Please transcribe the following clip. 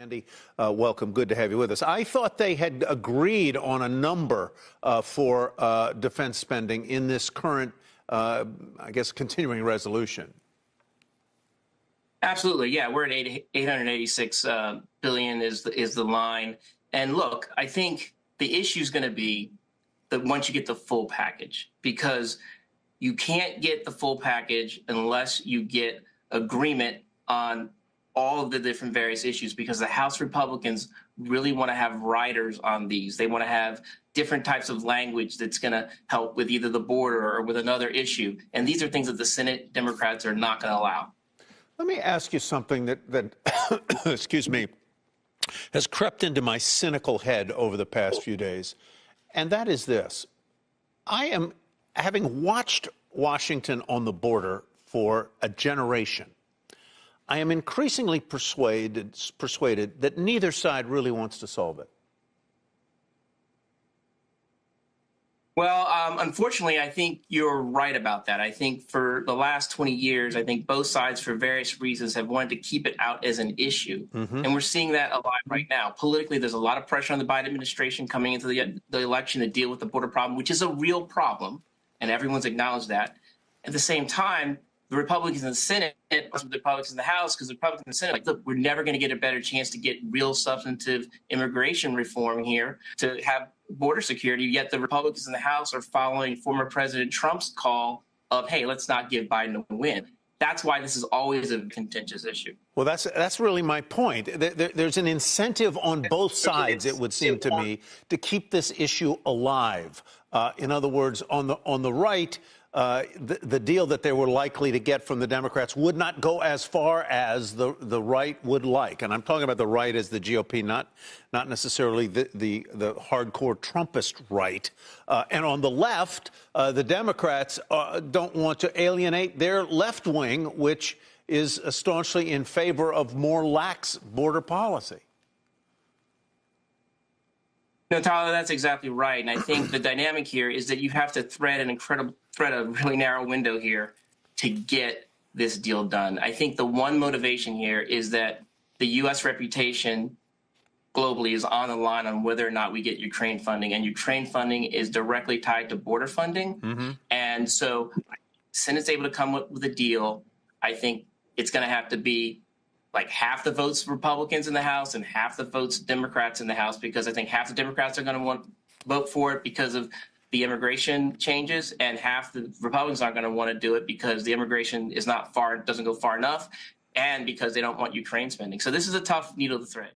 Andy, welcome. Good to have you with us. I thought they had agreed on a number for defense spending in this current, I guess, continuing resolution. Absolutely, yeah. We're at 886 billion is the line. And look, I think the issue is going to be that once you get the full package, because you can't get the full package unless you get agreement on all of the different various issues, because the House Republicans really want to have riders on these. They want to have different types of language that's going to help with either the border or with another issue. And these are things that the Senate Democrats are not going to allow. Let me ask you something that excuse me, has crept into my cynical head over the past few days, and that is this. I am, having watched Washington on the border for a generation, I am increasingly persuaded that neither side really wants to solve it. Well, unfortunately, I think you're right about that. I think for the last 20 years, I think both sides, for various reasons, have wanted to keep it out as an issue. And we're seeing that a lot right now. Politically, there's a lot of pressure on the Biden administration coming into the election to deal with the border problem, which is a real problem, and everyone's acknowledged that. At the same time, the Republicans in the Senate, the Republicans in the House, because the Republicans in the Senate, like, look, we're never going to get a better chance to get real substantive immigration reform here to have border security. Yet the Republicans in the House are following former President Trump's call of, hey, let's not give Biden a win. That's why this is always a contentious issue. Well, that's really my point. There's an incentive on both sides, it would seem to me, to keep this issue alive. In other words, on the right, the deal that they were likely to get from the Democrats would not go as far as the right would like. And I'm talking about the right as the GOP, not necessarily the hardcore Trumpist right. And on the left, the Democrats don't want to alienate their left wing, which is staunchly in favor of more lax border policy. No, Tyler, that's exactly right. And I think the dynamic here is that you have to thread a really narrow window here to get this deal done. I think the one motivation here is that the U.S. reputation globally is on the line on whether or not we get Ukraine funding. And Ukraine funding is directly tied to border funding. And so the Senate's able to come up with a deal. I think it's going to have to be like half the votes Republicans in the House and half the votes Democrats in the House, because I think half the Democrats are going to want to vote for it because of the immigration changes, and half the Republicans aren't going to want to do it because the immigration is not far, doesn't go far enough, and because they don't want Ukraine spending. So this is a tough needle to thread.